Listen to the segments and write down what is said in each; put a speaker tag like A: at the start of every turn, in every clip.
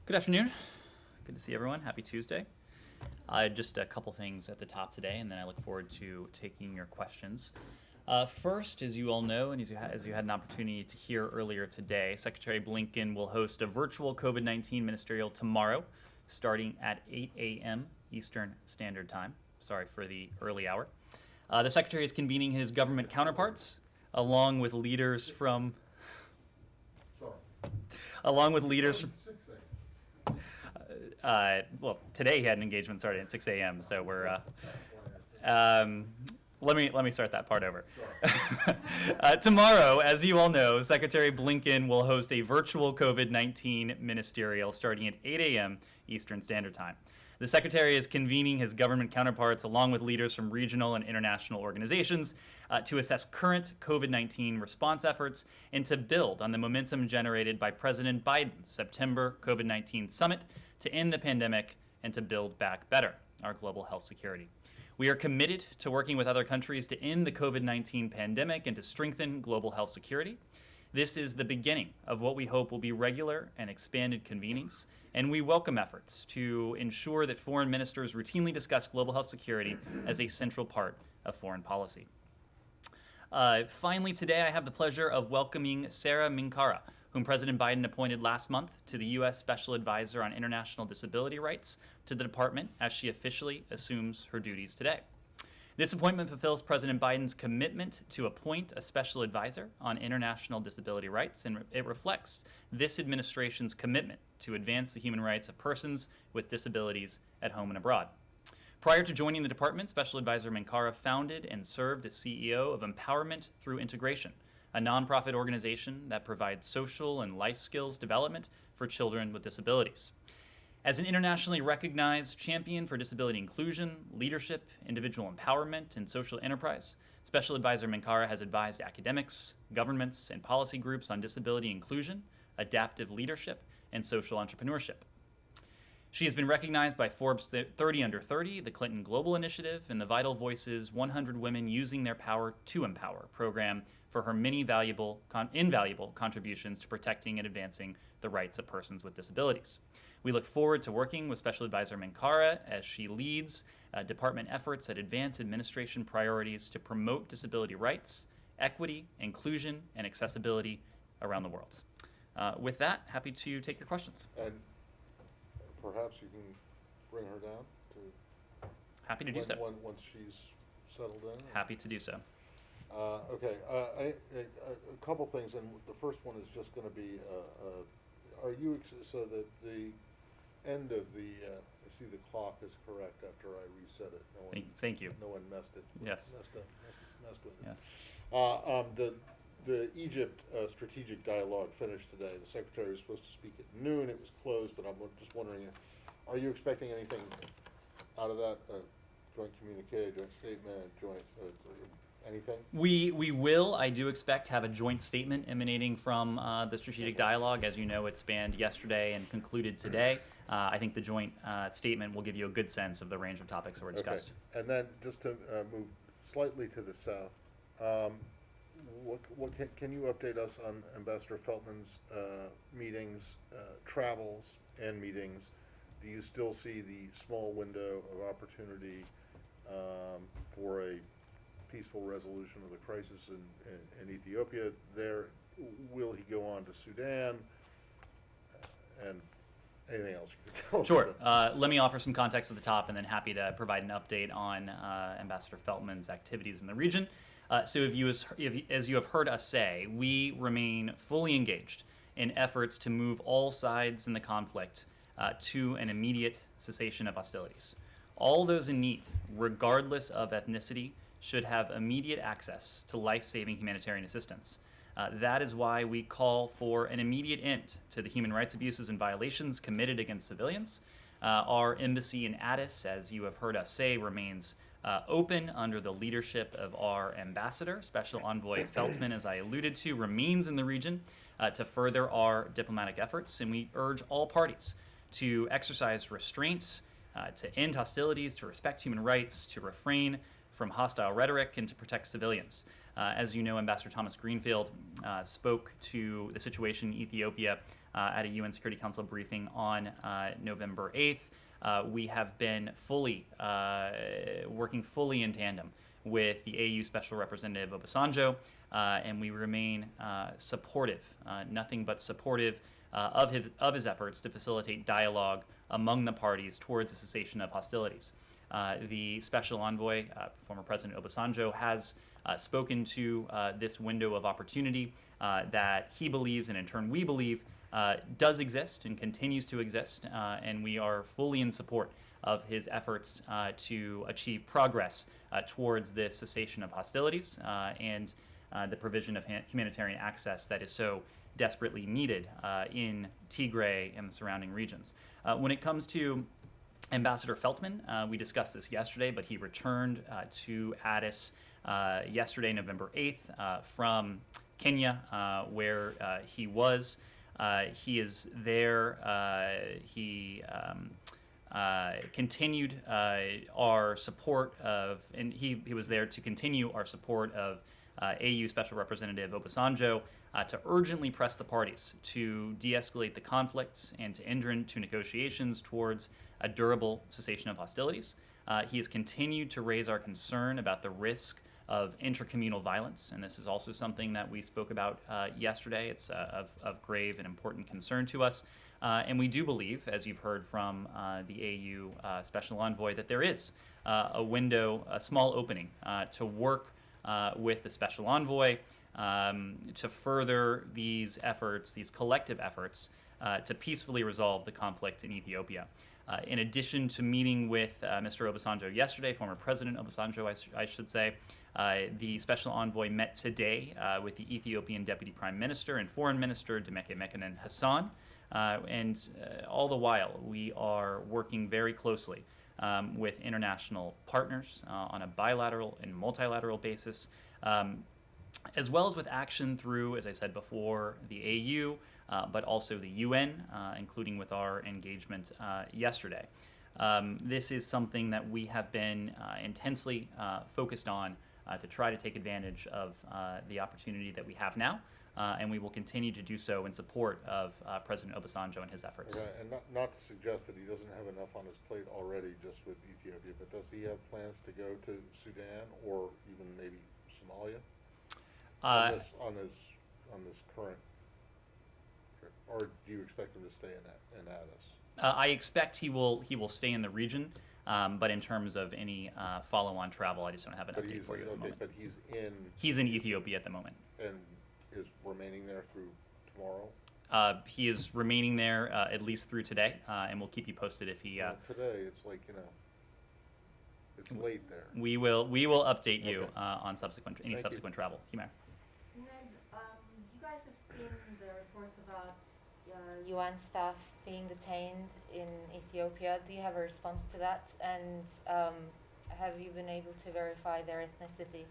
A: Good afternoon. Good to see everyone. Happy Tuesday. Just a couple things at the top today, and then I look forward to taking your questions. First, as you all know, and as you had an opportunity to hear earlier today, Secretary Blinken will host a virtual COVID-19 ministerial tomorrow, starting at 8 a.m. Eastern Standard Time. Sorry for the early hour. The Secretary is convening his government counterparts, along with leaders from... Along with leaders from... Well, today he had an engagement starting at 6 a.m., so we're... Let me start that part over. Tomorrow, as you all know, Secretary Blinken will host a virtual COVID-19 ministerial starting at 8 a.m. Eastern Standard Time. The Secretary is convening his government counterparts along with leaders from regional and international organizations to assess current COVID-19 response efforts and to build on the momentum generated by President Biden's September COVID-19 summit to end the pandemic and to build back better our global health security. We are committed to working with other countries to end the COVID-19 pandemic and to strengthen global health security. This is the beginning of what we hope will be regular and expanded convenings, and we welcome efforts to ensure that foreign ministers routinely discuss global health security as a central part of foreign policy. Finally, today I have the pleasure of welcoming Sarah Minkara, whom President Biden appointed last month to the U.S. Special Advisor on International Disability Rights to the department as she officially assumes her duties today. This appointment fulfills President Biden's commitment to appoint a special advisor on international disability rights, and it reflects this administration's commitment to advance the human rights of persons with disabilities at home and abroad. Prior to joining the department, Special Advisor Minkara founded and served as CEO of Empowerment Through Integration, a nonprofit organization that provides social and life skills development for children with disabilities. As an internationally recognized champion for disability inclusion, leadership, individual empowerment, and social enterprise, Special Advisor Minkara has advised academics, governments, and policy groups on disability inclusion, adaptive leadership, and social entrepreneurship. She has been recognized by Forbes 30 Under 30, the Clinton Global Initiative, and the Vital Voices 100 Women Using Their Power to Empower program for her many invaluable contributions to protecting and advancing the rights of persons with disabilities. We look forward to working with Special Advisor Minkara as she leads department efforts that advance administration priorities to promote disability rights, equity, inclusion, and accessibility around the world. With that, happy to take your questions.
B: And perhaps you can bring her down to...
A: Happy to do so.
B: Once she's settled in.
A: Happy to do so.
B: Okay, a couple things, and the first one is just going to be, so that the end of the, I see the clock is correct after I reset it.
A: Thank you.
B: No one messed it.
A: Yes.
B: Messed with it.
A: Yes.
B: The Egypt strategic dialogue finished today. The secretary was supposed to speak at noon. It was closed, but I'm just wondering, are you expecting anything out of that? Joint communique, joint statement, joint anything?
A: We will, I do expect, have a joint statement emanating from the strategic dialogue. As you know, it spanned yesterday and concluded today. I think the joint statement will give you a good sense of the range of topics that were discussed.
B: Okay. And then just to move slightly to the south, can you update us on Ambassador Feltman's meetings, travels, and meetings? Do you still see the small window of opportunity for a peaceful resolution of the crisis in Ethiopia there? Will he go on to Sudan? And anything else you can tell us?
A: Sure. Let me offer some context at the top, and then happy to provide an update on Ambassador Feltman's activities in the region. So as you have heard us say, we remain fully engaged in efforts to move all sides in the conflict to an immediate cessation of hostilities. All those in need, regardless of ethnicity, should have immediate access to life-saving humanitarian assistance. That is why we call for an immediate end to the human rights abuses and violations committed against civilians. Our embassy in Addis, as you have heard us say, remains open under the leadership of our ambassador. Special Envoy Feltman, as I alluded to, remains in the region to further our diplomatic efforts, and we urge all parties to exercise restraints, to end hostilities, to respect human rights, to refrain from hostile rhetoric, and to protect civilians. As you know, Ambassador Thomas Greenfield spoke to the situation in Ethiopia at a UN Security Council briefing on November 8th. We have been working fully in tandem with the AU Special Representative Obasanjo, and we remain supportive, nothing but supportive of his efforts to facilitate dialogue among the parties towards the cessation of hostilities. The Special Envoy, former President Obasanjo, has spoken to this window of opportunity that he believes, and in turn we believe, does exist and continues to exist, and we are fully in support of his efforts to achieve progress towards the cessation of hostilities and the provision of humanitarian access that is so desperately needed in Tigray and the surrounding regions. When it comes to Ambassador Feltman, we discussed this yesterday, but he returned to Addis yesterday, November 8th, from Kenya, where he was. He is there. He continued our support of, and he was there to continue our support of AU Special Representative Obasanjo to urgently press the parties to de-escalate the conflicts and to enter into negotiations towards a durable cessation of hostilities. He has continued to raise our concern about the risk of intercommunal violence, and this is also something that we spoke about yesterday. It's of grave and important concern to us. And we do believe, as you've heard from the AU Special Envoy, that there is a window, a small opening to work with the Special Envoy to further these efforts, these collective efforts, to peacefully resolve the conflict in Ethiopia. In addition to meeting with Mr. Obasanjo yesterday, former President Obasanjo, I should say, the Special Envoy met today with the Ethiopian Deputy Prime Minister and Foreign Minister Demeke Mekonnen Hassan, and all the while we are working very closely with international partners on a bilateral and multilateral basis, as well as with action through, as I said before, the AU, but also the UN, including with our engagement yesterday. This is something that we have been intensely focused on to try to take advantage of the opportunity that we have now, and we will continue to do so in support of President Obasanjo and his efforts.
B: Right, and not to suggest that he doesn't have enough on his plate already just with Ethiopia, but does he have plans to go to Sudan or even maybe Somalia on this current trip, or do you expect him to stay in Addis?
A: I expect he will stay in the region, but in terms of any follow-on travel, I just don't have an update for you at the moment.
B: But
A: he's in Ethiopia at the moment.
B: And is remaining there through tomorrow?
A: He is remaining there at least through today, and we'll keep you posted if he.
B: Today, it's like, it's late there.
A: We will update you on subsequent travel. Himer.
C: Ned, you guys have seen the reports about UN staff being detained in Ethiopia. Do you have a response to that? And have you been able to verify their ethnicity?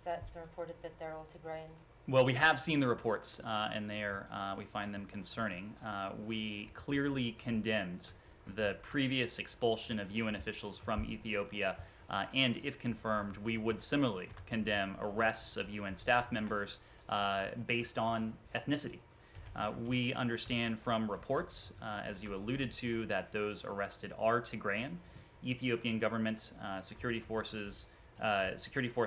C: It's been reported that they're all Tigrayans.
A: Well, we have seen the reports, and we find them concerning. We clearly condemned the previous expulsion of UN officials from Ethiopia, and if confirmed, we would similarly condemn arrests of UN staff members based on ethnicity. We understand from reports, as you alluded to, that those arrested are Tigrayan. Ethiopian government security force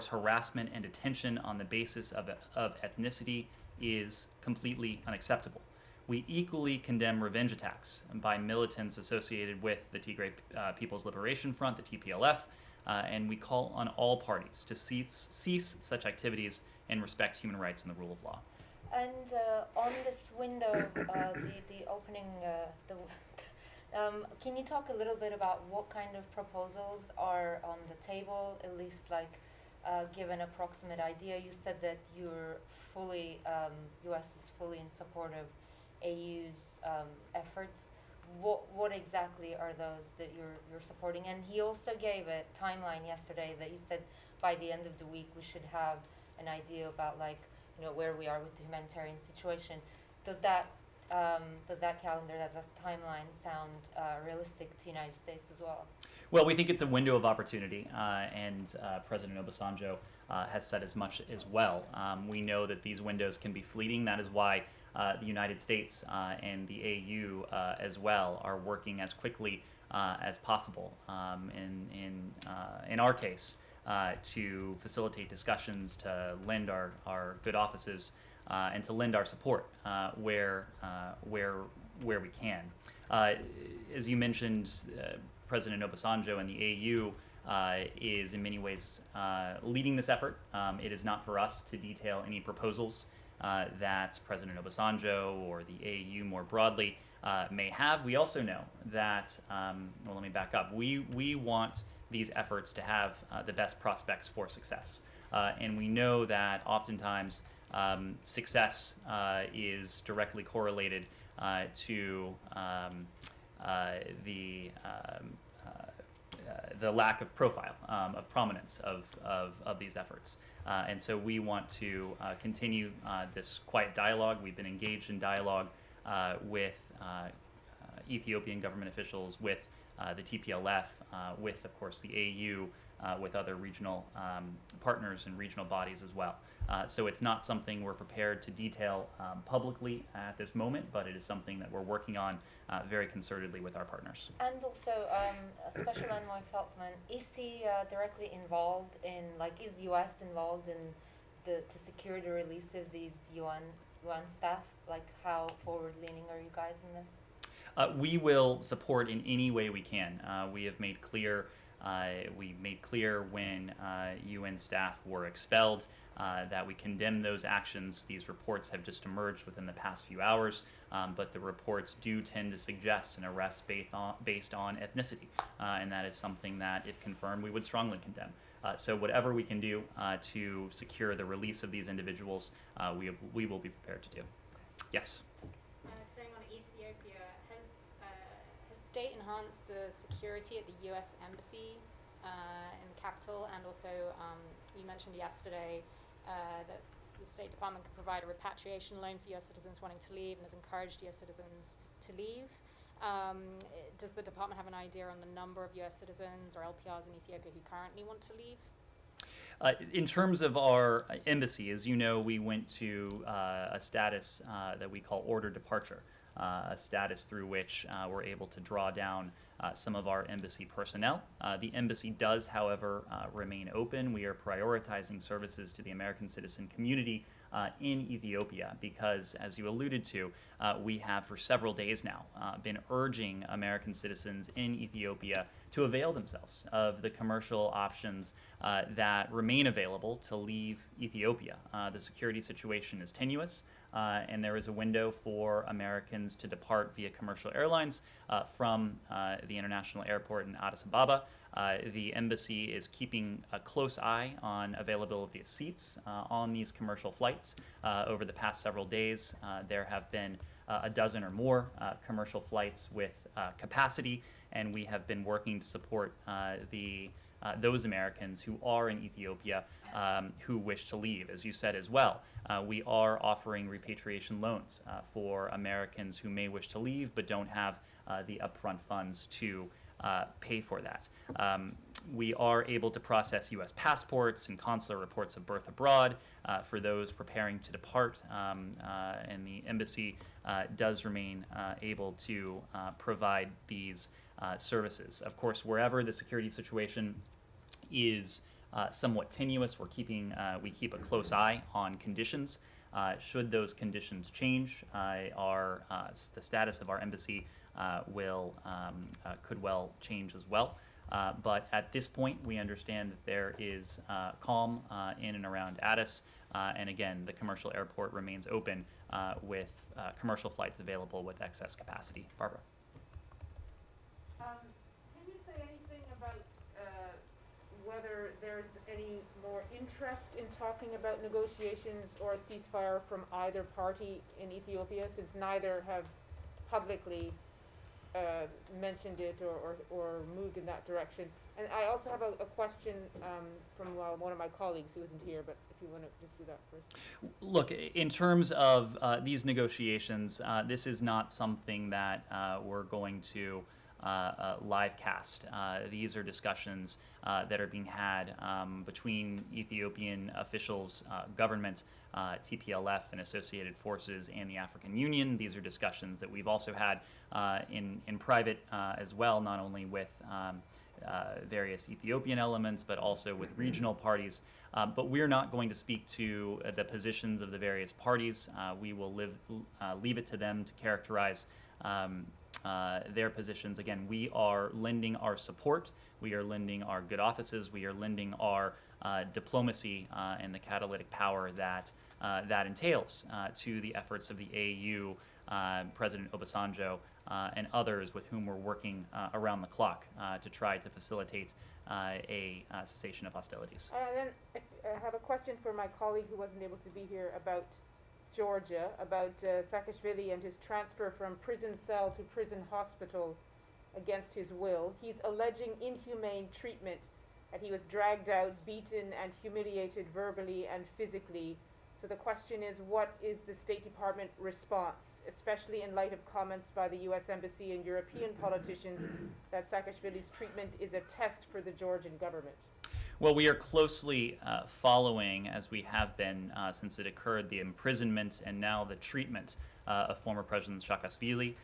A: harassment and detention on the basis of ethnicity is completely unacceptable. We equally condemn revenge attacks by militants associated with the Tigray People's Liberation Front, the TPLF, and we call on all parties to cease such activities and respect human rights and the rule of law.
C: And on this window, the opening, can you talk a little bit about what kind of proposals are on the table, at least give an approximate idea? You said that U.S. is fully in support of AU's efforts. What exactly are those that you're supporting? And he also gave a timeline yesterday that he said by the end of the week we should have an idea about where we are with the humanitarian situation. Does that calendar, does that timeline sound realistic to the United States as well?
A: Well, we think it's a window of opportunity, and President Obasanjo has said as much as well. We know that these windows can be fleeting. That is why the United States and the AU as well are working as quickly as possible in our case to facilitate discussions, to lend our good offices, and to lend our support where we can. As you mentioned, President Obasanjo and the AU is in many ways leading this effort. It is not for us to detail any proposals that President Obasanjo or the AU more broadly may have. We also know that, well, let me back up. We want these efforts to have the best prospects for success. And we know that oftentimes success is directly correlated to the lack of profile, of prominence of these efforts. And so we want to continue this quiet dialogue. We've been engaged in dialogue with Ethiopian government officials, with the TPLF, with, of course, the AU, with other regional partners and regional bodies as well. So it's not something we're prepared to detail publicly at this moment, but it is something that we're working on very concertedly with our partners.
C: And also, Special Envoy Feltman, is he directly involved in, like, is U.S. involved in to secure the release of these UN staff? Like, how forward-leaning are you guys in this?
A: We will support in any way we can. We have made clear. We made clear when UN staff were expelled that we condemn those actions. These reports have just emerged within the past few hours, but the reports do tend to suggest an arrest based on ethnicity, and that is something that, if confirmed, we would strongly condemn. So whatever we can do to secure the release of these individuals, we will be prepared to do. Yes?
D: Staying on Ethiopia, has state enhanced the security at the U.S. Embassy in the capital, and also you mentioned yesterday that the State Department could provide a repatriation loan for U.S. citizens wanting to leave and has encouraged U.S. citizens to leave. Does the department have an idea on the number of U.S. citizens or LPRs in Ethiopia who currently want to leave?
A: In terms of our embassy, as you know, we went to a status that we call order departure, a status through which we're able to draw down some of our embassy personnel. The embassy does, however, remain open. We are prioritizing services to the American citizen community in Ethiopia because, as you alluded to, we have for several days now been urging American citizens in Ethiopia to avail themselves of the commercial options that remain available to leave Ethiopia. The security situation is tenuous, and there is a window for Americans to depart via commercial airlines from the international airport in Addis Ababa. The embassy is keeping a close eye on availability of seats on these commercial flights. Over the past several days, there have been a dozen or more commercial flights with capacity, and we have been working to support those Americans who are in Ethiopia who wish to leave. As you said as well, we are offering repatriation loans for Americans who may wish to leave but don't have the upfront funds to pay for that. We are able to process U.S. passports and consular reports of birth abroad for those preparing to depart, and the embassy does remain able to provide these services. Of course, wherever the security situation is somewhat tenuous, we keep a close eye on conditions. Should those conditions change, the status of our embassy could well change as well. But at this point, we understand that there is calm in and around Addis, and again, the commercial airport remains open with commercial flights available with excess capacity. Barbara?
E: Can you say anything about whether there's any more interest in talking about negotiations or a ceasefire from either party in Ethiopia, since neither have publicly mentioned it or moved in that direction? And I also have a question from one of my colleagues who isn't here, but if you want to just do that first.
A: Look, in terms of these negotiations, this is not something that we're going to live cast. These are discussions that are being had between Ethiopian officials, government, TPLF and associated forces, and the African Union. These are discussions that we've also had in private as well, not only with various Ethiopian elements, but also with regional parties. But we're not going to speak to the positions of the various parties. We will leave it to them to characterize their positions. Again, we are lending our support, we are lending our good offices, we are lending our diplomacy and the catalytic power that that entails to the efforts of the AU, President Obasanjo, and others with whom we're working around the clock to try to facilitate a cessation of hostilities.
E: Then I have a question for my colleague who wasn't able to be here about Georgia, about Saakashvili and his transfer from prison cell to prison hospital against his will. He's alleging inhumane treatment, that he was dragged out, beaten and humiliated verbally and physically. So the question is, what is the State Department response, especially in light of comments by the U.S. Embassy and European politicians that Saakashvili's treatment is a test for the Georgian government?
A: Well, we are closely following, as we have been since it occurred, the imprisonment and now the treatment of former President Saakashvili,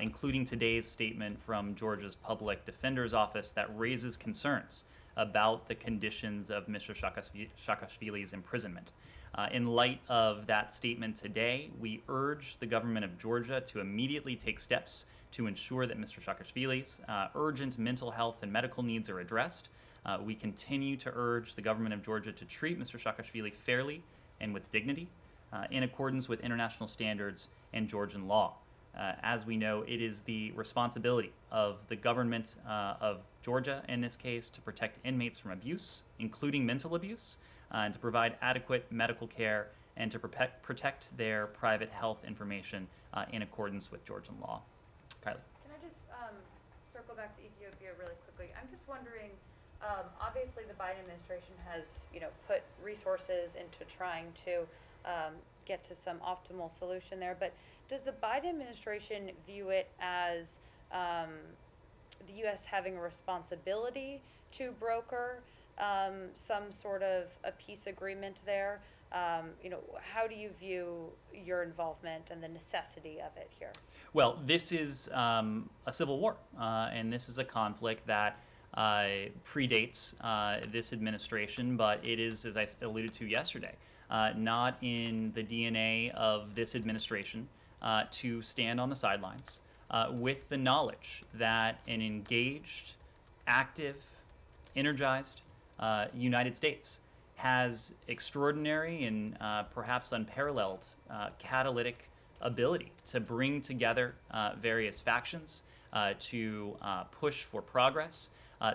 A: including today's statement from Georgia's Public Defender's Office that raises concerns about the conditions of Mr. Saakashvili's imprisonment. In light of that statement today, we urge the government of Georgia to immediately take steps to ensure that Mr. Saakashvili's urgent mental health and medical needs are addressed. We continue to urge the government of Georgia to treat Mr. Saakashvili fairly and with dignity in accordance with international standards and Georgian law. As we know, it is the responsibility of the government of Georgia, in this case, to protect inmates from abuse, including mental abuse, and to provide adequate medical care and to protect their private health information in accordance with Georgian law. Kylie.
F: Can I just circle back to Ethiopia really quickly? I'm just wondering, obviously the Biden administration has, put resources into trying to get to some optimal solution there, but does the Biden administration view it as the U.S. having a responsibility to broker some sort of a peace agreement there? How do you view your involvement and the necessity of it here?
A: Well, this is a civil war, and this is a conflict that predates this administration, but it is, as I alluded to yesterday, not in the DNA of this administration to stand on the sidelines with the knowledge that an engaged, active, energized United States has extraordinary and perhaps unparalleled catalytic ability to bring together various factions to push for progress.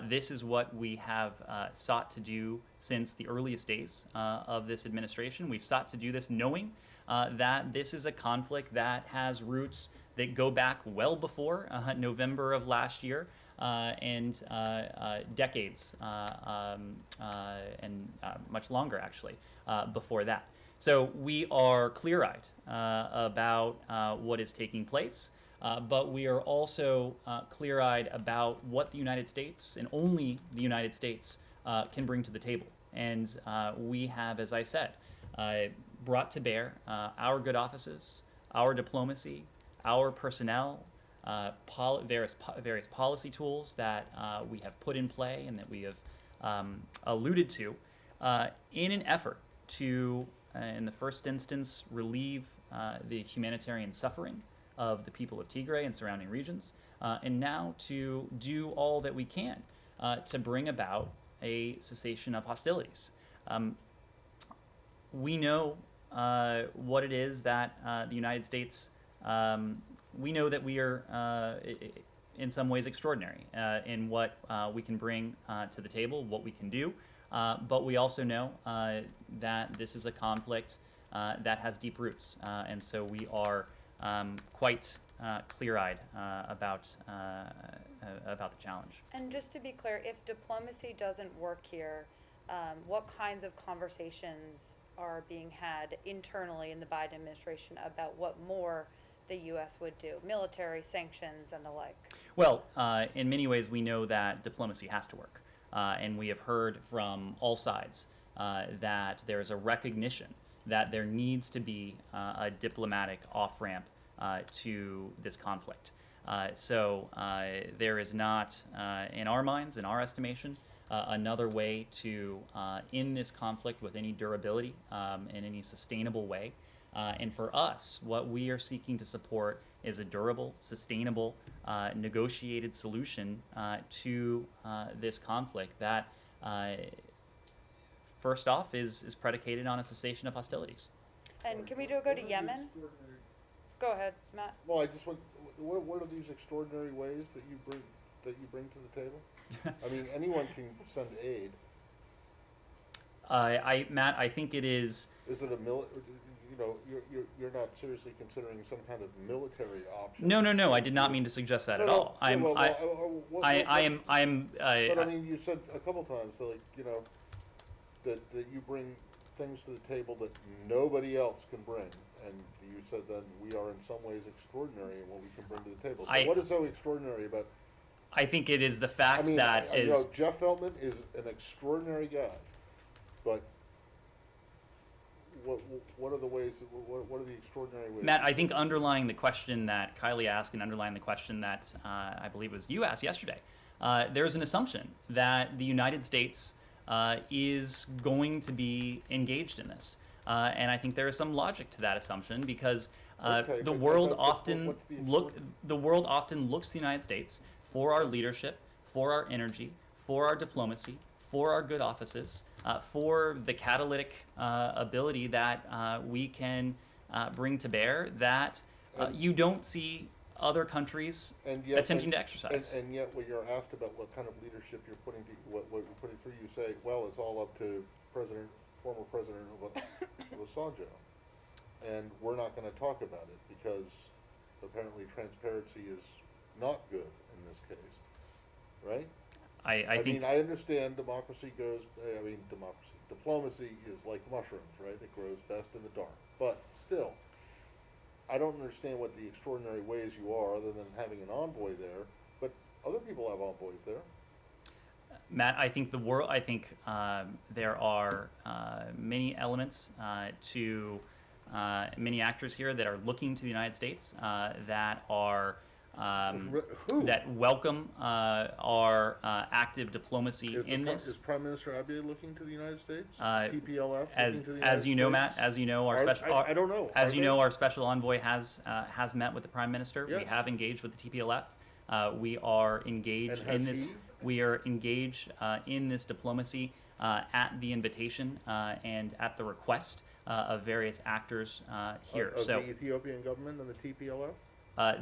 A: This is what we have sought to do since the earliest days of this administration. We've sought to do this knowing that this is a conflict that has roots that go back well before November of last year and decades and much longer, actually, before that. So we are clear-eyed about what is taking place. But we are also clear-eyed about what the United States, and only the United States, can bring to the table. And we have, as I said, brought to bear our good offices, our diplomacy, our personnel, various policy tools that we have put in play and that we have alluded to in an effort to, in the first instance, relieve the humanitarian suffering of the people of Tigray and surrounding regions, and now to do all that we can to bring about a cessation of hostilities. We know what it is that the United States, we know that we are in some ways extraordinary in what we can bring to the table, what we can do, but we also know that this is a conflict that has deep roots, and so we are quite clear-eyed about the challenge.
F: And just to be clear, if diplomacy doesn't work here, what kinds of conversations are being had internally in the Biden administration about what more the U.S. would do, military sanctions and the like?
A: Well, in many ways, we know that diplomacy has to work. And we have heard from all sides that there is a recognition that there needs to be a diplomatic off ramp to this conflict. So there is not, in our minds, in our estimation, another way to end this conflict with any durability in any sustainable way. And for us, what we are seeking to support is a durable, sustainable, negotiated solution to this conflict that, first off, is predicated on a cessation of hostilities.
F: And can we go to Yemen? Go ahead, Matt.
B: Well, I just want, what are these extraordinary ways that you bring to the table? I mean, anyone can send aid.
A: Matt, I think it is.
B: Is it you know, you're not seriously considering some kind of military option?
A: No. I did not mean to suggest that at all. I am.
B: But I mean, you said a couple times, so like, you know, that you bring things to the table that nobody else can bring, and you said then we are in some ways extraordinary in what we can bring to the table. So what is so extraordinary about?
A: I think it is the fact that
B: you know, Jeff Feltman is an extraordinary guy, but what are the ways? What are the extraordinary ways?
A: Matt, I think underlying the question that Kylie asked and underlying the question that I believe was you asked yesterday, there's an assumption that the United States is going to be engaged in this. And I think there is some logic to that assumption because the world often looks to the United States for our leadership, for our energy, for our diplomacy, for our good offices, for the catalytic ability that we can bring to bear that you don't see other countries attempting to exercise.
B: And yet, when you're asked about what kind of leadership you're putting what you're putting through, you say, "Well, it's all up to former President Obasanjo," and we're not going to talk about it because apparently transparency is not good in this case, right?
A: I think.
B: mean, I understand diplomacy is like mushrooms, right? It grows best in the dark. But still, I don't understand what the extraordinary ways you are other than having an envoy there. But other people have envoys there.
A: Matt, I think there are many elements to many actors here that are looking to the United States that are that welcome our active diplomacy in this.
B: Is Prime Minister Abiy looking to the United States? TPLF
A: As
B: looking to the United
A: as you know,
B: States?
A: Matt, as you know, our special.
B: I don't know.
A: As
B: Are
A: you
B: they?
A: know, our special envoy has met with the Prime Minister. We
B: Yes.
A: have engaged with the TPLF. We are engaged
B: And has
A: in this.
B: he?
A: We are engaged in this diplomacy at the invitation and at the request of various actors here.
B: Of
A: So
B: the Ethiopian government and the TPLF?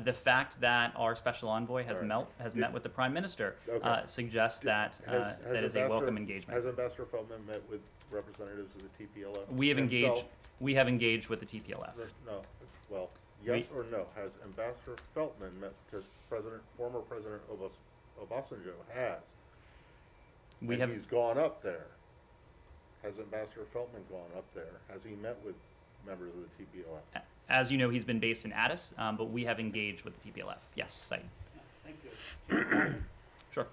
A: the fact that our special envoy has
B: All right.
A: met with the Prime Minister
B: Okay.
A: Suggests that
B: Has
A: that is a welcome engagement.
B: Has Ambassador Feldman met with representatives of the TPLF?
A: We have engaged.
B: himself?
A: We have engaged with the TPLF.
B: No, well, yes or no? Has Ambassador Feldman met with former President Obasanjo?
A: We
B: And
A: have.
B: he's gone up there. Has Ambassador Feldman gone up there? Has he met with members of the TPLF?
A: As you know, he's been based in Addis, but we have engaged with the TPLF. Yes, Said.
G: Thank you.
A: Sure.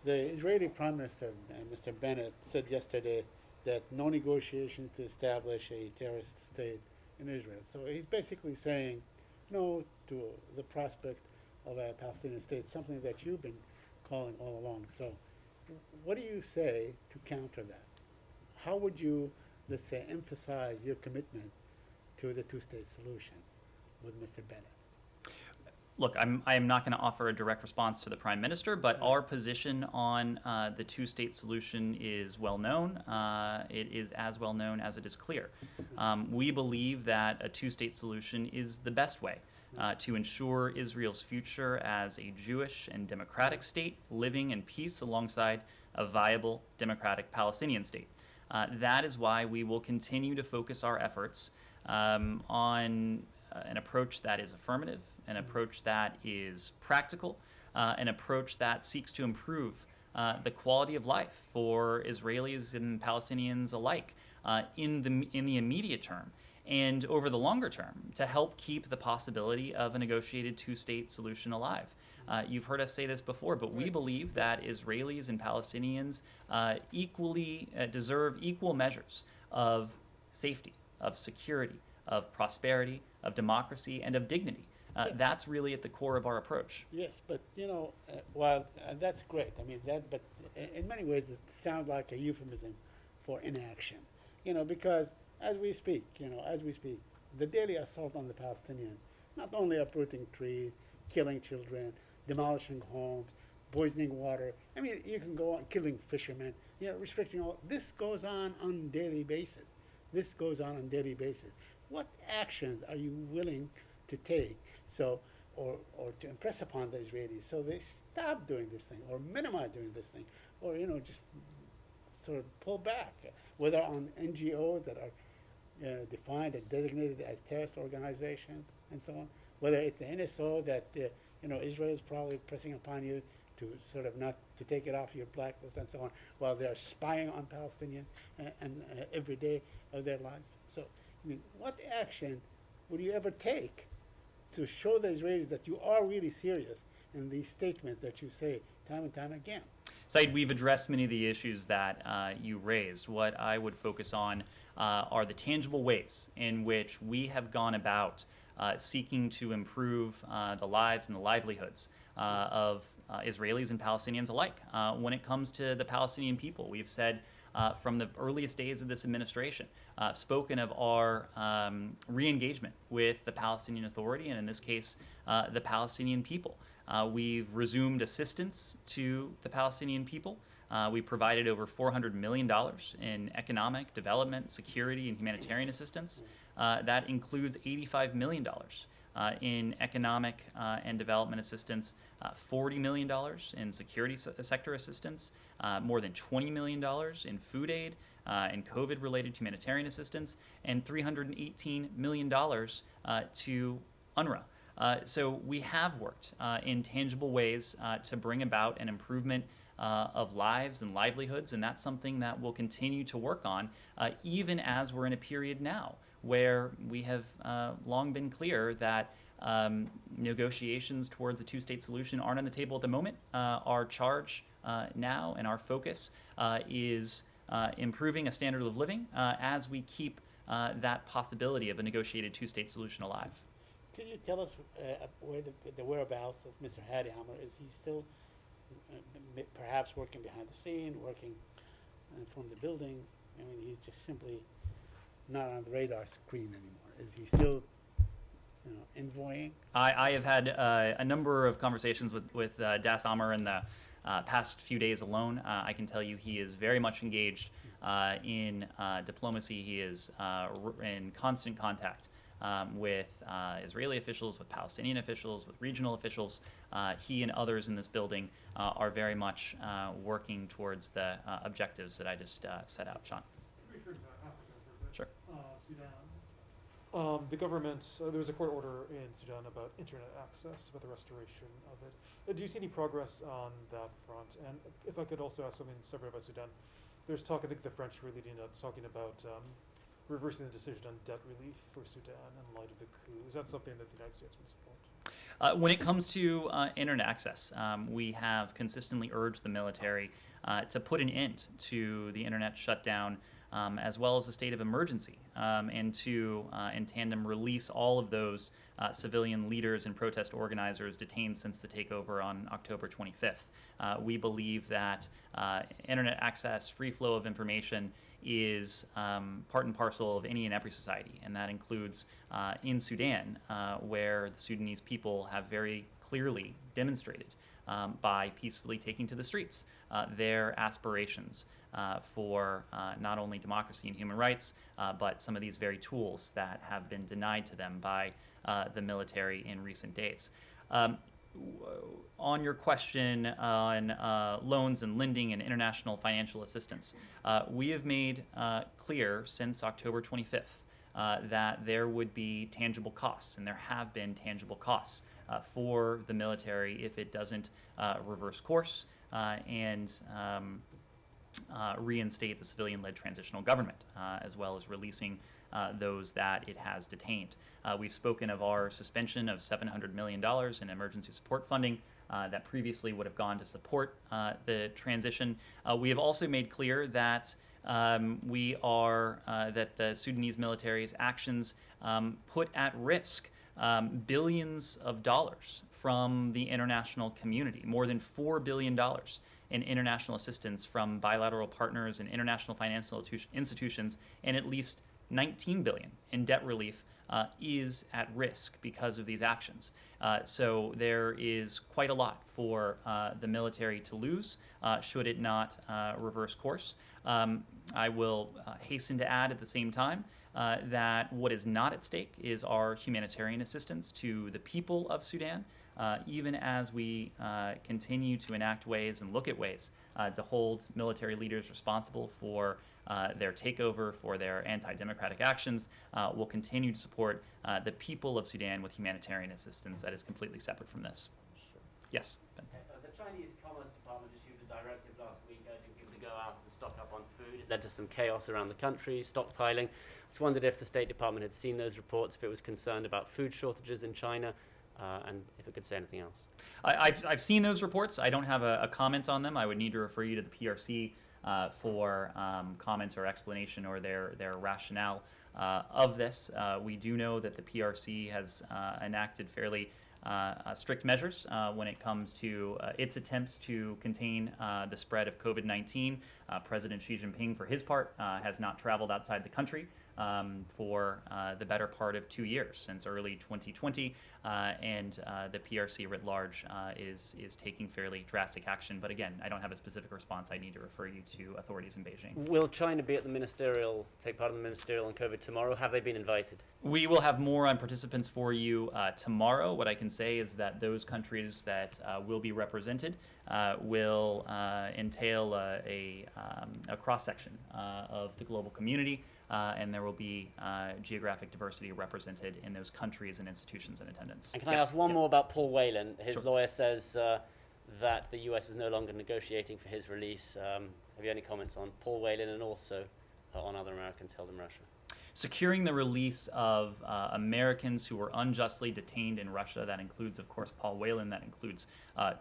G: The Israeli Prime Minister, Mr. Bennett, said yesterday that no negotiations to establish a terrorist state in Israel. So he's basically saying no to the prospect of a Palestinian state, something that you've been calling all along. So what do you say to counter that? How would you, let's say, emphasize your commitment to the two-state solution with Mr. Bennett?
A: Look, I am not going to offer a direct response to the Prime Minister, but our position on the two-state solution is well known. It is as well known as it is clear. We believe that a two-state solution is the best way to ensure Israel's future as a Jewish and democratic state living in peace alongside a viable democratic Palestinian state. That is why we will continue to focus our efforts on an approach that is affirmative, an approach that is practical, an approach that seeks to improve the quality of life for Israelis and Palestinians alike in the immediate term and over the longer term to help keep the possibility of a negotiated two-state solution alive. You've heard us say this before, but we believe that Israelis and Palestinians equally deserve equal measures of safety, of security, of prosperity, of democracy, and of dignity. That's really at the core of our approach.
G: Yes, but while that's great, I mean but in many ways it sounds like a euphemism for inaction. Because as we speak, the daily assault on the Palestinians, not only uprooting trees, killing children, demolishing homes, poisoning water. I mean, you can go on killing fishermen, restricting all. This goes on daily basis. This goes on daily basis. What actions are you willing to take or to impress upon the Israelis so they stop doing this thing or minimize doing this thing or just sort of pull back, whether on NGOs that are defined and designated as terrorist organizations and so on, whether it's the NSO that Israel is probably pressing upon you to sort of not to take it off your blacklist and so on, while they're spying on Palestinians and every day of their lives. So, I mean, what action would you ever take to show the Israelis that you are really serious in these statements that you say time and time again?
A: Said, we've addressed many of the issues that you raised. What I would focus on are the tangible ways in which we have gone about seeking to improve the lives and the livelihoods of Israelis and Palestinians alike. When it comes to the Palestinian people, we've said from the earliest days of this administration, spoken of our re-engagement with the Palestinian Authority, and in this case, the Palestinian people. We've resumed assistance to the Palestinian people. We provided over $400 million in economic, development, security, and humanitarian assistance. That includes $85 million in economic and development assistance, $40 million in security sector assistance, more than $20 million in food aid and COVID-related humanitarian assistance, and $318 million to UNRWA. So we have worked in tangible ways to bring about an improvement of lives and livelihoods, and that's something that we'll continue to work on, even as we're in a period now where we have long been clear that negotiations towards a two-state solution aren't on the table at the moment. Our charge now and our focus is improving a standard of living as we keep that possibility of a negotiated two-state solution alive.
G: Can you tell us where the whereabouts of Mr. Hadi Amr? Is he still perhaps working behind the scene, working from the building? I mean, he's just simply not on the radar screen anymore. Is he still, envoying?
A: I have had a number of conversations with Das Amr in the past few days alone. I can tell you he is very much engaged in diplomacy. He is in constant contact with Israeli officials, with Palestinian officials, with regional officials. He and others in this building are very much working towards the objectives that I just set out. Sean.
H: Referring to Africa for a bit.
A: Sure.
H: Sudan. The government, there was a court order in Sudan about internet access, about the restoration of it. Do you see any progress on that front? And if I could also ask something separate about Sudan, there's talk, I think the French were leading up, talking about reversing the decision on debt relief for Sudan in light of the coup. Is that something that the United States would support?
A: When it comes to internet access, we have consistently urged the military to put an end to the internet shutdown as well as a state of emergency, and to, in tandem, release all of those civilian leaders and protest organizers detained since the takeover on October 25th. We believe that internet access, free flow of information, is part and parcel of any and every society, and that includes in Sudan, where the Sudanese people have very clearly demonstrated by peacefully taking to the streets their aspirations for not only democracy and human rights, but some of these very tools that have been denied to them by the military in recent days. On your question on loans and lending and international financial assistance, we have made clear since October 25th that there would be tangible costs, and there have been tangible costs for the military if it doesn't reverse course and reinstate the civilian-led transitional government, as well as releasing those that it has detained. We've spoken of our suspension of $700 million in emergency support funding that previously would have gone to support the transition. We have also made clear that that the Sudanese military's actions put at risk billions of dollars from the international community, more than $4 billion in international assistance from bilateral partners and international financial institutions, and at least $19 billion in debt relief is at risk because of these actions. So there is quite a lot for the military to lose should it not reverse course. I will hasten to add at the same time that what is not at stake is our humanitarian assistance to the people of Sudan, even as we continue to enact ways and look at ways to hold military leaders responsible for their takeover, for their anti-democratic actions. We'll continue to support the people of Sudan with humanitarian assistance that is completely separate from this.
I: Sure.
A: Yes, Ben.
I: The Chinese Commerce Department issued a directive last week urging people to go out and stock up on food. It led to some chaos around the country, stockpiling. Just wondered if the State Department had seen those reports, if it was concerned about food shortages in China, and if it could say anything else.
A: I've seen those reports. I don't have a comment on them. I would need to refer you to the PRC for comment or explanation or their rationale of this. We do know that the PRC has enacted fairly strict measures when it comes to its attempts to contain the spread of COVID-19. President Xi Jinping, for his part, has not traveled outside the country for the better part of 2 years, since early 2020, and the PRC writ large is taking fairly drastic action. But again, I don't have a specific response. I need to refer you to authorities in Beijing.
I: Will China be at the ministerial, take part in the ministerial on COVID tomorrow? Have they been invited?
A: We will have more on participants for you tomorrow. What I can say is that those countries that will be represented will entail a cross-section of the global community, and there will be geographic diversity represented in those countries and institutions in attendance.
I: And can I
A: Yes.
I: ask one
A: Yeah.
I: more about Paul Whelan? His
A: Sure.
I: lawyer says that the US is no longer negotiating for his release. Have you any comments on Paul Whelan and also on other Americans held in Russia?
A: Securing the release of Americans who were unjustly detained in Russia, that includes, of course, Paul Whelan, that includes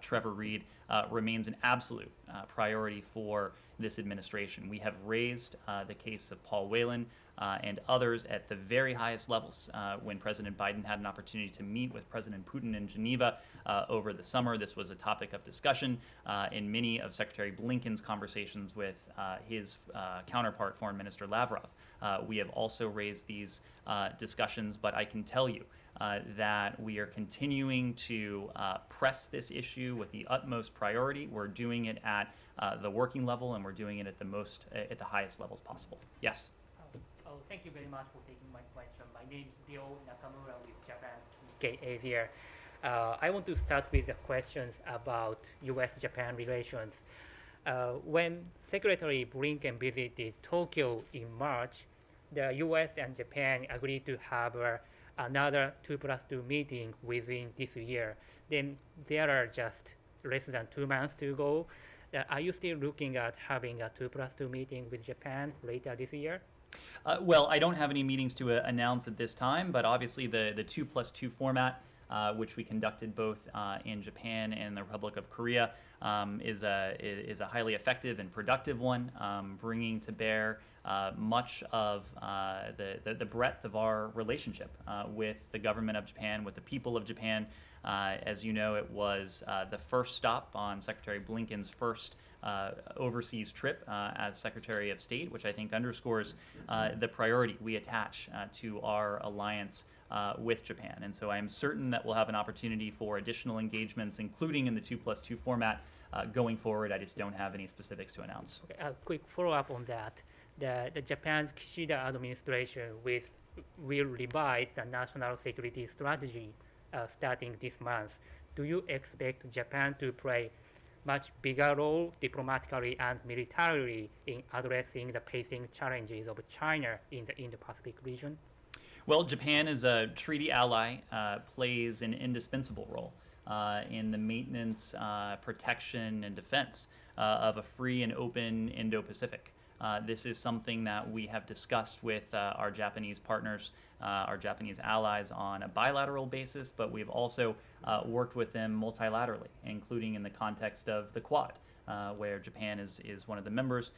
A: Trevor Reed, remains an absolute priority for this administration. We have raised the case of Paul Whelan and others at the very highest levels. When President Biden had an opportunity to meet with President Putin in Geneva over the summer, this was a topic of discussion in many of Secretary Blinken's conversations with his counterpart, Foreign Minister Lavrov. We have also raised these discussions, but I can tell you that we are continuing to press this issue with the utmost priority. We're doing it at the working level, and we're doing it at the highest levels possible. Yes.
J: Thank you very much for taking my question. My name is Ryo Nakamura with Japan's Nikkei Asia. I want to start with the questions about U.S.-Japan relations. When Secretary Blinken visited Tokyo in March, the U.S. and Japan agreed to have another 2+2 meeting within this year. Then there are just less than 2 months to go. Are you still looking at having a 2+2 meeting with Japan later this year?
A: Well, I don't have any meetings to announce at this time, but obviously the 2+2 format, which we conducted both in Japan and the Republic of Korea, is a highly effective and productive one, bringing to bear much of the breadth of our relationship with the government of Japan, with the people of Japan. As you know, it was the first stop on Secretary Blinken's first overseas trip as Secretary of State, which I think underscores the priority we attach to our alliance with Japan. And so I am certain that we'll have an opportunity for additional engagements, including in the 2+2 format, going forward. I just don't have any specifics to announce.
J: Okay, a quick follow-up on that. The Japan's Kishida administration will revise the national security strategy starting this month. Do you expect Japan to play much bigger role diplomatically and militarily in addressing the pacing challenges of China in the Indo-Pacific region?
A: Well, Japan is a treaty ally, plays an indispensable role in the maintenance, protection, and defense of a free and open Indo-Pacific. This is something that we have discussed with our Japanese partners, our Japanese allies on a bilateral basis, but we've also worked with them multilaterally, including in the context of the Quad, where Japan is one of the members.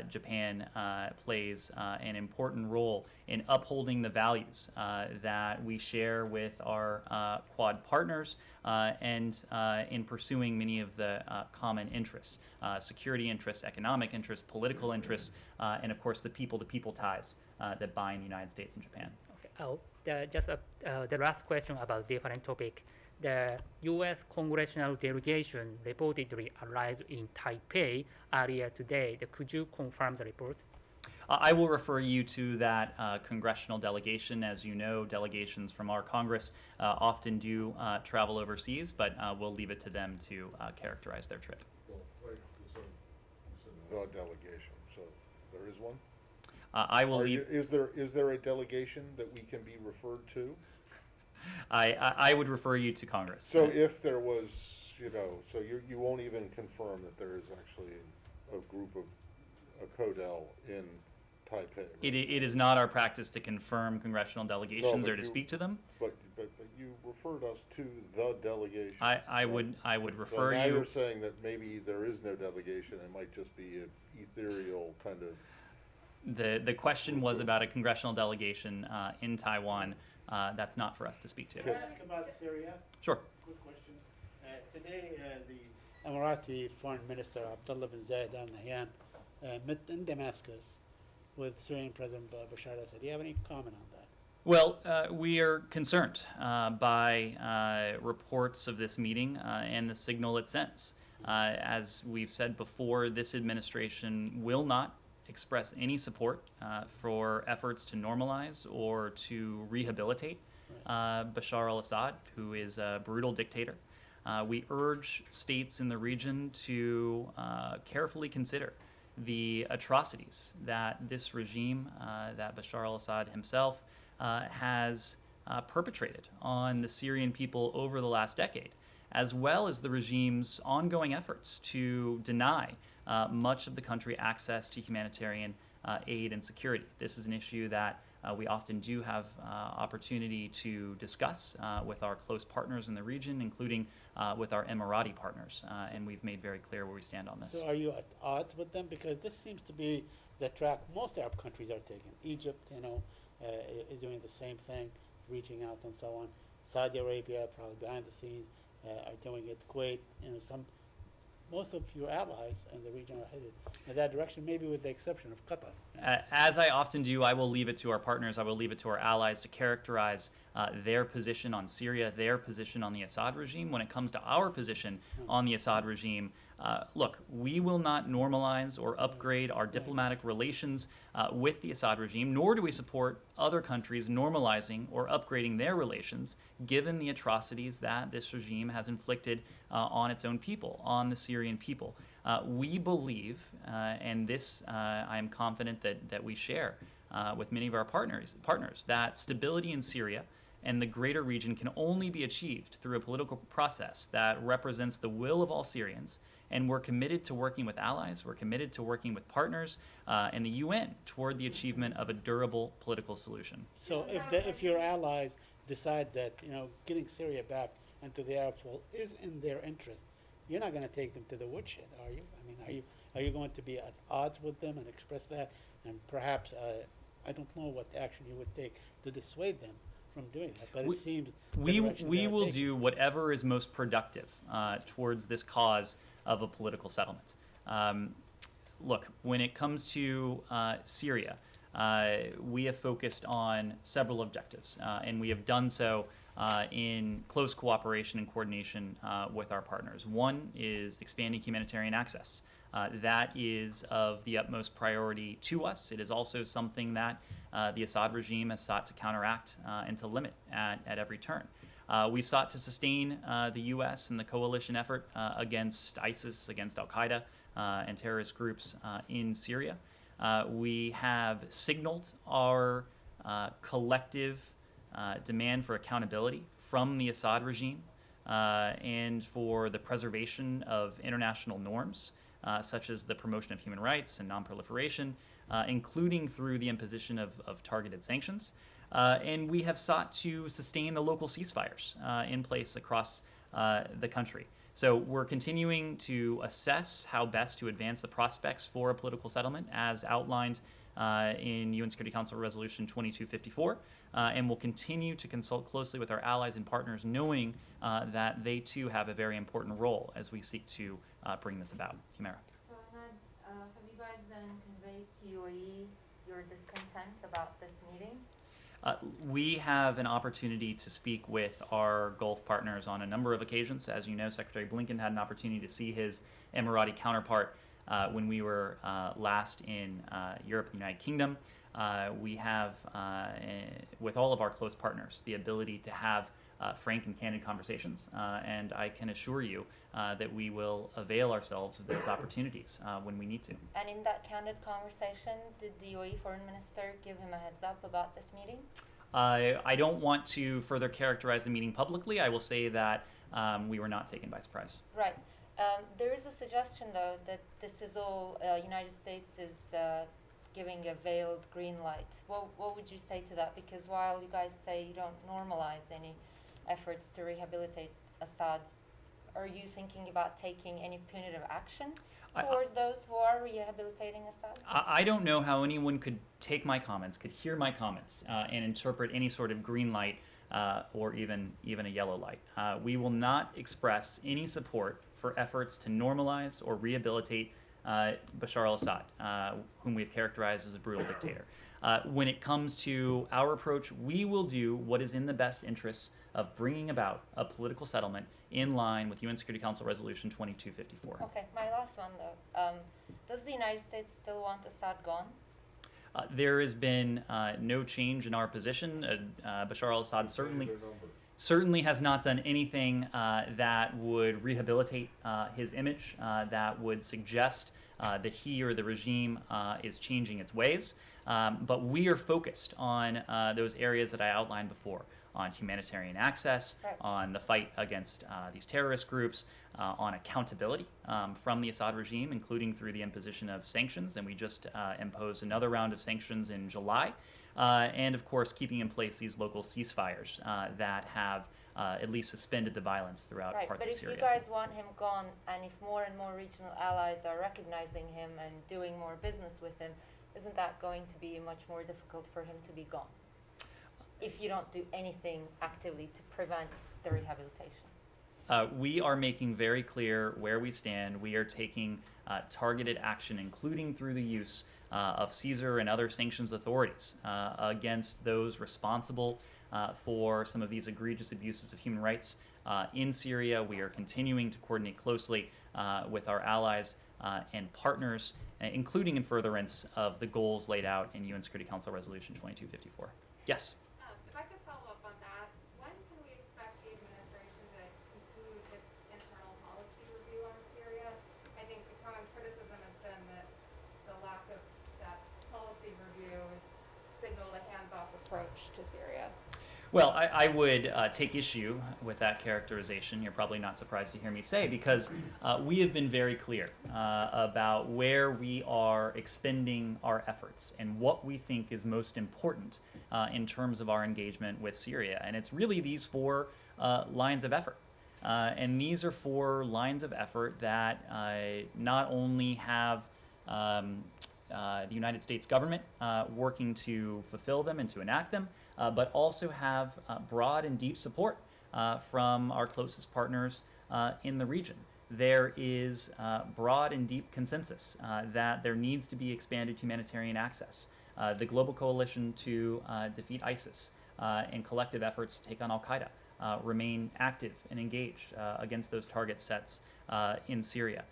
A: Japan plays an important role in upholding the values that we share with our Quad partners and in pursuing many of the common interests, security interests, economic interests, political interests, and of course the people-to-people ties that bind the United States and Japan.
J: Okay. The last question about different topic. The U.S. congressional delegation reportedly arrived in Taipei earlier today. Could you confirm the report?
A: I will refer you to that congressional delegation. As you know, delegations from our Congress often do travel overseas, but we'll leave it to them to characterize their trip.
B: Well, wait, you said the delegation, so there is one?
A: I will leave.
B: Is there a delegation that we can be referred to?
A: I would refer you to Congress.
B: So if there was, so you won't even confirm that there is actually a group of a CODEL in Taipei? Right?
A: It is not our practice to confirm congressional delegations or to speak to them.
B: But you referred us to the delegation.
A: I would refer
B: so now
A: you.
B: you're saying that maybe there is no delegation. It might just be an ethereal kind of.
A: The question was about a congressional delegation in Taiwan. That's not for us to speak to.
G: Can I ask about Syria?
A: Sure.
G: Quick question. Today, the Emirati Foreign Minister Abdullah bin Zayed Al Nahyan met in Damascus with Syrian President Bashar al-Assad. Do you have any comment on that?
A: Well, we are concerned by reports of this meeting and the signal it sends. As we've said before, this administration will not express any support for efforts to normalize or to rehabilitate Bashar al-Assad, who is a brutal dictator. We urge states in the region to carefully consider the atrocities that this regime, that Bashar al-Assad himself, has perpetrated on the Syrian people over the last decade, as well as the regime's ongoing efforts to deny much of the country access to humanitarian aid and security. This is an issue that we often do have opportunity to discuss with our close partners in the region, including with our Emirati partners, and we've made very clear where we stand on this.
G: So are you at odds with them? Because this seems to be the track most Arab countries are taking. Egypt, is doing the same thing, reaching out and so on. Saudi Arabia, probably behind the scenes, are doing it. Kuwait, most of your allies in the region are headed in that direction, maybe with the exception of Qatar.
A: As I often do, I will leave it to our partners, I will leave it to our allies to characterize their position on Syria, their position on the Assad regime. When it comes to our position on the Assad regime, look, we will not normalize or upgrade our diplomatic relations with the Assad regime, nor do we support other countries normalizing or upgrading their relations, given the atrocities that this regime has inflicted on its own people, on the Syrian people. We believe, and this I am confident that we share with many of our partners, that stability in Syria and the greater region can only be achieved through a political process that represents the will of all Syrians. And we're committed to working with allies, we're committed to working with partners and the UN toward the achievement of a durable political solution.
G: So if your allies decide that getting Syria back into the Arab fold is in their interest, you're not going to take them to the woodshed, are you? I mean, are you going to be at odds with them and express that? And perhaps I don't know what action you would take to dissuade them from doing that, but it seems
A: we will do whatever is most productive towards this cause of a political settlement. Look, when it comes to Syria, we have focused on several objectives, and we have done so in close cooperation and coordination with our partners. One is expanding humanitarian access. That is of the utmost priority to us. It is also something that the Assad regime has sought to counteract and to limit at every turn. We've sought to sustain the U.S. and the coalition effort against ISIS, against al-Qaeda and terrorist groups in Syria. We have signaled our collective demand for accountability from the Assad regime and for the preservation of international norms, such as the promotion of human rights and nonproliferation, including through the imposition of targeted sanctions. And we have sought to sustain the local ceasefires in place across the country. So we're continuing to assess how best to advance the prospects for a political settlement as outlined in UN Security Council Resolution 2254, and we'll continue to consult closely with our allies and partners, knowing that they too have a very important role as we seek to bring this about. Humera.
C: So, Ahmed, have you guys then conveyed to UAE your discontent about this meeting?
A: We have an opportunity to speak with our Gulf partners on a number of occasions. As you know, Secretary Blinken had an opportunity to see his Emirati counterpart when we were last in Europe and the United Kingdom. We have, with all of our close partners, the ability to have frank and candid conversations, and I can assure you that we will avail ourselves of those opportunities when we need to.
C: And in that candid conversation, did the UAE foreign minister give him a heads up about this meeting?
A: I don't want to further characterize the meeting publicly. I will say that we were not taken by surprise.
C: Right. There is a suggestion, though, that this is all United States is giving a veiled green light. What would you say to that? Because while you guys say you don't normalize any efforts to rehabilitate Assad, are you thinking about taking any punitive action towards those who are rehabilitating Assad?
A: I don't know how anyone could take my comments, could hear my comments, and interpret any sort of green light or even a yellow light. We will not express any support for efforts to normalize or rehabilitate Bashar al-Assad, whom we've characterized as a brutal dictator. When it comes to our approach, we will do what is in the best interests of bringing about a political settlement in line with UN Security Council Resolution 2254.
C: Okay, my last one, though. Does the United States still want Assad gone?
A: There has been no change in our position. Bashar al-Assad certainly has not done anything that would rehabilitate his image, that would suggest that he or the regime is changing its ways. But we are focused on those areas that I outlined before, on humanitarian access,
C: Right.
A: on the fight against these terrorist groups, on accountability from the Assad regime, including through the imposition of sanctions. And we just imposed another round of sanctions in July. And of course, keeping in place these local ceasefires that have at least suspended the violence throughout
C: Right,
A: parts
C: but
A: of
C: if
A: Syria.
C: you guys want him gone, and if more and more regional allies are recognizing him and doing more business with him, isn't that going to be much more difficult for him to be gone? If you don't do anything actively to prevent the rehabilitation.
A: We are making very clear where we stand. We are taking targeted action, including through the use of CSER and other sanctions authorities against those responsible for some of these egregious abuses of human rights in Syria. We are continuing to coordinate closely with our allies and partners, including in furtherance of the goals laid out in UN Security Council Resolution 2254. Yes?
D: If I could follow up on that, when can we expect the administration to conclude its internal policy review on Syria? I think the common criticism has been that the lack of that policy review has signaled a hands-off approach to Syria.
A: Well, I would take issue with that characterization. You're probably not surprised to hear me say, because we have been very clear about where we are expending our efforts and what we think is most important in terms of our engagement with Syria. And it's really these four lines of effort. And these are four lines of effort that not only have the United States government working to fulfill them and to enact them, but also have broad and deep support from our closest partners in the region. There is broad and deep consensus that there needs to be expanded humanitarian access. The global coalition to defeat ISIS and collective efforts to take on al-Qaeda remain active and engaged against those target sets in Syria.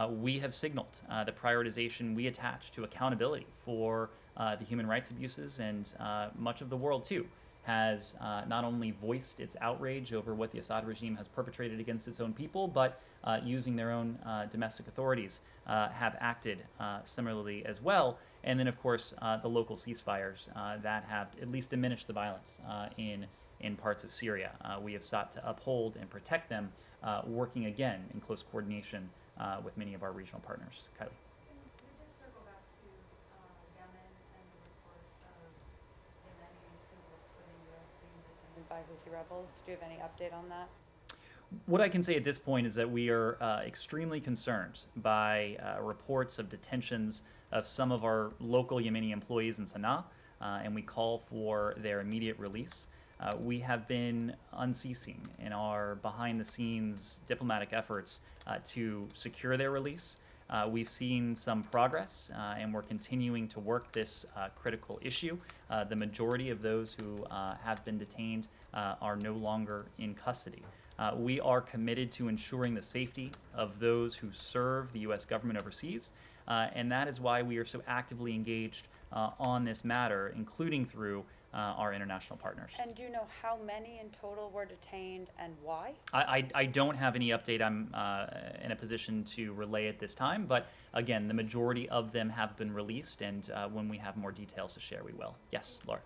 A: We have signaled the prioritization we attach to accountability for the human rights abuses, and much of the world, too, has not only voiced its outrage over what the Assad regime has perpetrated against its own people, but using their own domestic authorities have acted similarly as well. And then, of course, the local ceasefires that have at least diminished the violence in parts of Syria. We have sought to uphold and protect them, working again in close coordination with many of our regional partners. Kylie.
F: Can we just circle back to Yemen and the reports of Yemenis who work for the U.S. being detained by Houthi rebels? Do you have any update on that?
A: What I can say at this point is that we are extremely concerned by reports of detentions of some of our local Yemeni employees in Sana'a, and we call for their immediate release. We have been unceasing in our behind-the-scenes diplomatic efforts to secure their release. We've seen some progress, and we're continuing to work this critical issue. The majority of those who have been detained are no longer in custody. We are committed to ensuring the safety of those who serve the U.S. government overseas, and that is why we are so actively engaged on this matter, including through our international partners.
F: And do you know how many in total were detained and why?
A: I don't have any update I'm in a position to relay at this time, but again, the majority of them have been released, and when we have more details to share, we will. Yes, Laura.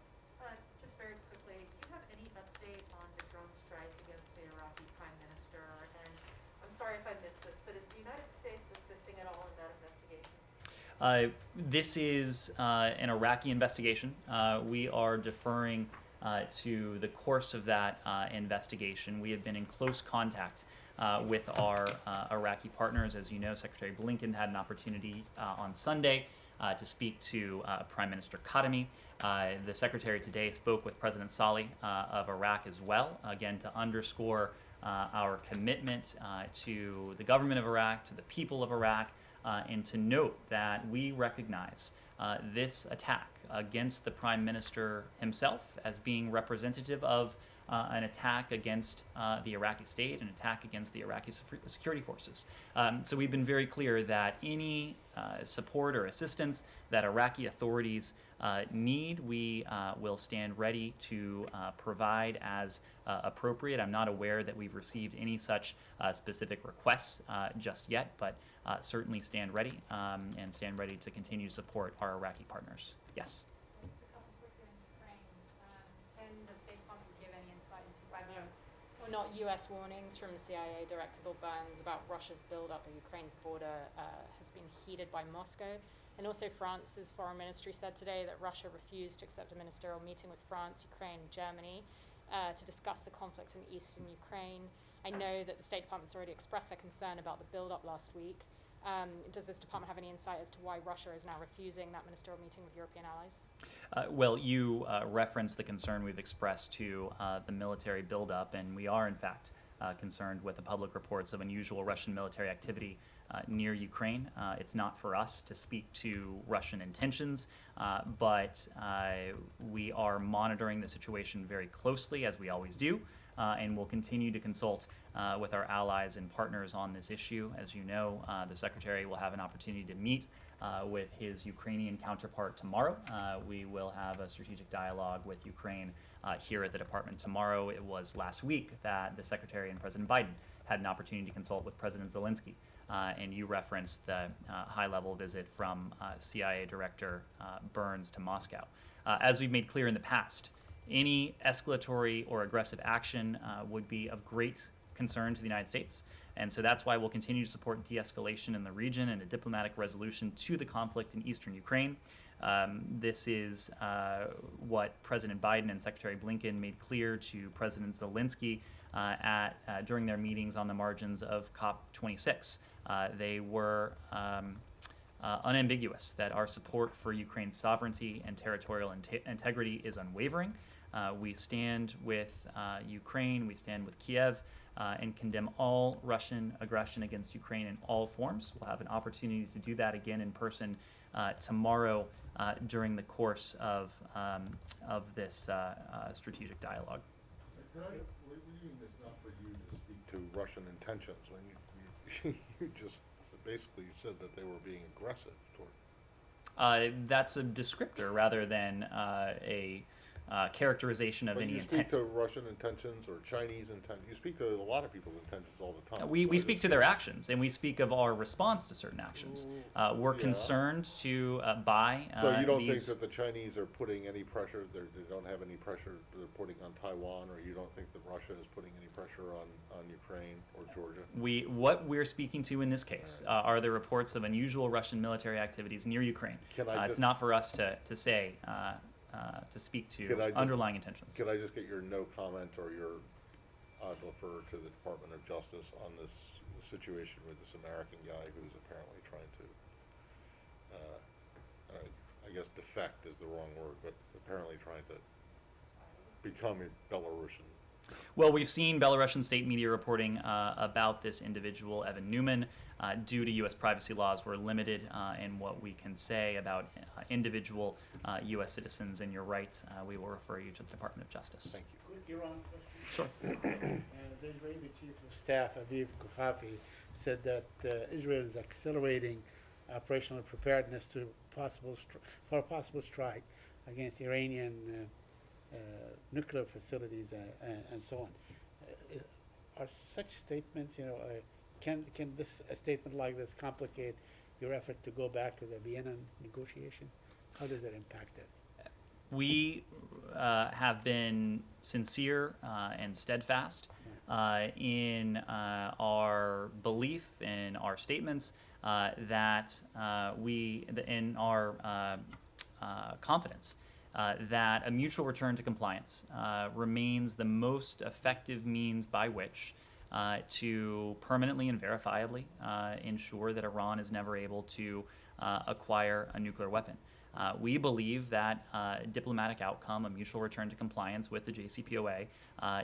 E: Just very quickly, do you have any update on the drone strike against the Iraqi Prime Minister? And I'm sorry if I missed this, but is the United States assisting at all in that investigation?
A: This is an Iraqi investigation. We are deferring to the course of that investigation. We have been in close contact with our Iraqi partners. As you know, Secretary Blinken had an opportunity on Sunday to speak to Prime Minister Khatami. The Secretary today spoke with President Saleh of Iraq as well, again to underscore our commitment to the government of Iraq, to the people of Iraq, and to note that we recognize this attack against the Prime Minister himself as being representative of an attack against the Iraqi state, an attack against the Iraqi security forces. So we've been very clear that any support or assistance that Iraqi authorities need, we will stand ready to provide as appropriate. I'm not aware that we've received any such specific requests just yet, but certainly stand ready and stand ready to continue to support our Iraqi partners. Yes.
D: Just a couple quickly on Ukraine. Can the State Department give any insight into whether or not U.S. warnings from CIA Director Bill Burns about Russia's build-up of Ukraine's border has been heeded by Moscow? And also France's foreign ministry said today that Russia refused to accept a ministerial meeting with France, Ukraine, and Germany to discuss the conflict in eastern Ukraine. I know that the State Department's already expressed their concern about the build-up last week. Does this department have any insight as to why Russia is now refusing that ministerial meeting with European allies?
A: Well, you referenced the concern we've expressed to the military buildup, and we are in fact concerned with the public reports of unusual Russian military activity near Ukraine. It's not for us to speak to Russian intentions, but we are monitoring the situation very closely, as we always do, and we'll continue to consult with our allies and partners on this issue. As you know, the Secretary will have an opportunity to meet with his Ukrainian counterpart tomorrow. We will have a strategic dialogue with Ukraine here at the department tomorrow. It was last week that the Secretary and President Biden had an opportunity to consult with President Zelensky. And you referenced the high-level visit from CIA Director Burns to Moscow. As we've made clear in the past, any escalatory or aggressive action would be of great concern to the United States. And so that's why we'll continue to support de-escalation in the region and a diplomatic resolution to the conflict in eastern Ukraine. This is what President Biden and Secretary Blinken made clear to President Zelensky during their meetings on the margins of COP26. They were unambiguous that our support for Ukraine's sovereignty and territorial integrity is unwavering. We stand with Ukraine, we stand with Kiev, and condemn all Russian aggression against Ukraine in all forms. We'll have an opportunity to do that again in person tomorrow during the course of this strategic dialogue.
B: We're using this not for you to speak to Russian intentions. When you just basically said that they were being aggressive toward.
A: That's a descriptor rather than a characterization of
B: But
A: any
B: you
A: intent.
B: speak to Russian intentions or Chinese intent. You speak to a lot of people's intentions all the time.
A: We
B: So I
A: speak
B: just
A: to their
B: feel-
A: actions, and we speak of our response to certain actions. We're
B: Yeah.
A: concerned to buy
B: So you don't
A: these.
B: think that the Chinese are putting any pressure, they don't have any pressure they're putting on Taiwan, or you don't think that Russia is putting any pressure on Ukraine or Georgia?
A: What we're speaking to in this case are the reports of unusual Russian military activities near Ukraine.
B: Can I
A: It's
B: just-
A: not for us to say, to speak to
B: Could I just-
A: underlying intentions.
B: Could I just get your no comment or your, I'd refer to the Department of Justice on this situation with this American guy who's apparently trying to, I guess defect is the wrong word, but apparently trying to become a Belarusian.
A: Well, we've seen Belarusian state media reporting about this individual, Evan Newman. Due to U.S. privacy laws, we're limited in what we can say about individual U.S. citizens, and you're right, we will refer you to the Department of Justice.
B: Thank you.
G: Quick Iran question.
A: Sure.
G: The Israeli Chief of Staff, Aviv Kochavi, said that Israel is accelerating operational preparedness to for a possible strike against Iranian nuclear facilities and so on. Are such statements, can a statement like this complicate your effort to go back to the Vienna negotiation? How does that impact it?
A: We have been sincere and steadfast in our belief in our statements that in our confidence that a mutual return to compliance remains the most effective means by which to permanently and verifiably ensure that Iran is never able to acquire a nuclear weapon. We believe that a diplomatic outcome, a mutual return to compliance with the JCPOA,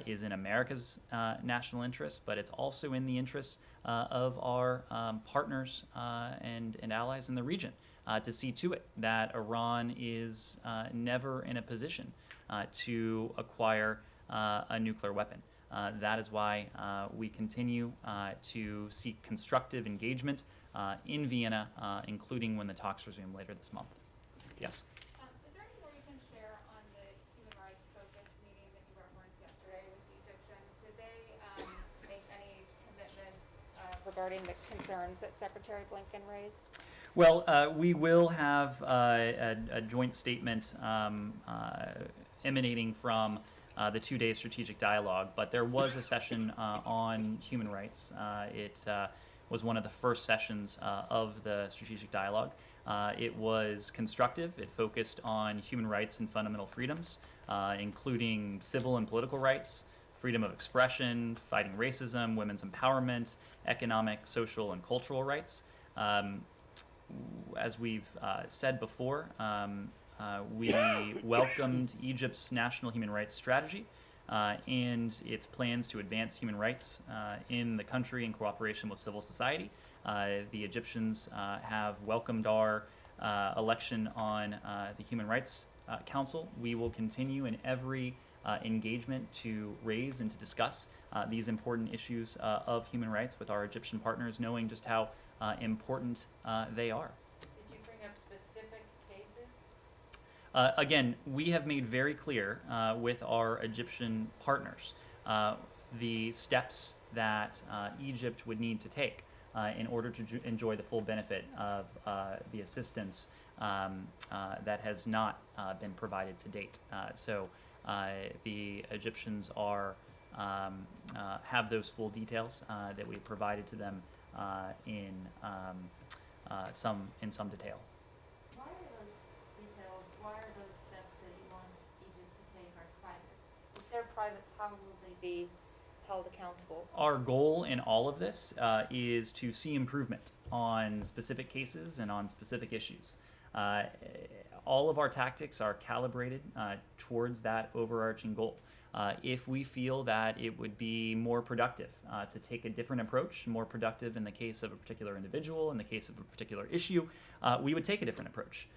A: is in America's national interest, but it's also in the interests of our partners and allies in the region to see to it that Iran is never in a position to acquire a nuclear weapon. That is why we continue to seek constructive engagement in Vienna, including when the talks resume later this month. Yes.
D: Is there any more you can share on the human rights focus meeting that you referenced yesterday with the Egyptians? Did they make any commitments regarding the concerns that Secretary Blinken raised?
A: Well, we will have a joint statement emanating from the two-day strategic dialogue, but there was a session on human rights. It was one of the first sessions of the strategic dialogue. It was constructive. It focused on human rights and fundamental freedoms, including civil and political rights, freedom of expression, fighting racism, women's empowerment, economic, social, and cultural rights. As we've said before, we welcomed Egypt's national human rights strategy and its plans to advance human rights in the country in cooperation with civil society. The Egyptians have welcomed our election on the Human Rights Council. We will continue in every engagement to raise and to discuss these important issues of human rights with our Egyptian partners, knowing just how important they are.
E: Did you bring up specific cases?
A: Again, we have made very clear with our Egyptian partners the steps that Egypt would need to take in order to enjoy the full benefit of the assistance that has not been provided to date. So the Egyptians have those full details that we provided to them in some detail.
C: Why are those details, why are those steps that you want Egypt to take are private? If they're private, how will they be held accountable?
A: Our goal in all of this is to see improvement on specific cases and on specific issues. All of our tactics are calibrated towards that overarching goal. If we feel that it would be more productive to take a different approach, more productive in the case of a particular individual, in the case of a particular issue, we would take a different approach.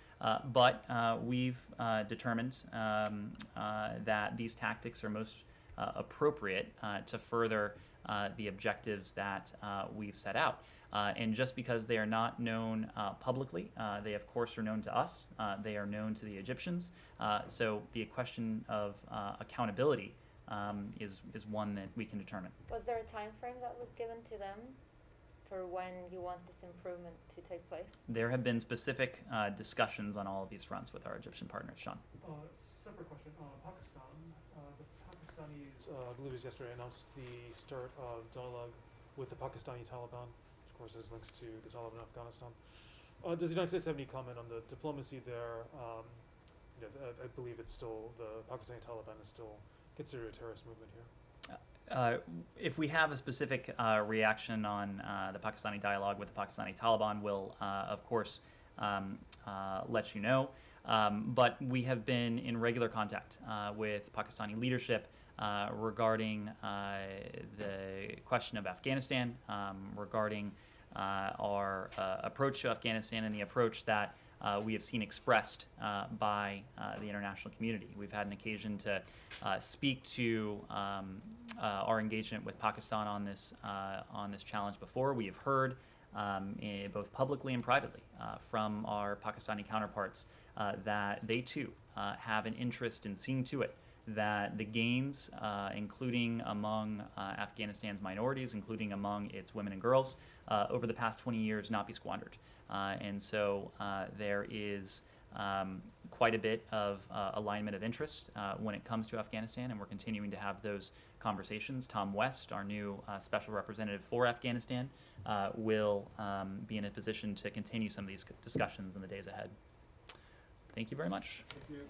A: But we've determined that these tactics are most appropriate to further the objectives that we've set out. And just because they are not known publicly, they of course are known to us, they are known to the Egyptians. So the question of accountability is one that we can determine.
C: Was there a time frame that was given to them for when you want this improvement to take place?
A: There have been specific discussions on all of these fronts with our Egyptian partners. Sean.
H: Separate question. Pakistan. The Pakistanis, I believe it was yesterday, announced the start of dialogue with the Pakistani Taliban, which of course has links to the Taliban in Afghanistan. Does the United States have any comment on the diplomacy there? I believe it's still, the Pakistani Taliban is still considered a terrorist movement here.
A: If we have a specific reaction on the Pakistani dialogue with the Pakistani Taliban, we'll of course let you know. But we have been in regular contact with Pakistani leadership regarding the question of Afghanistan, regarding our approach to Afghanistan and the approach that we have seen expressed by the international community. We've had an occasion to speak to our engagement with Pakistan on this challenge before. We have heard both publicly and privately from our Pakistani counterparts that they too have an interest in seeing to it that the gains, including among Afghanistan's minorities, including among its women and girls, over the past 20 years not be squandered. And so there is quite a bit of alignment of interest when it comes to Afghanistan, and we're continuing to have those conversations. Tom West, our new special representative for Afghanistan, will be in a position to continue some of these discussions in the days ahead. Thank you very much.
G: Thank you.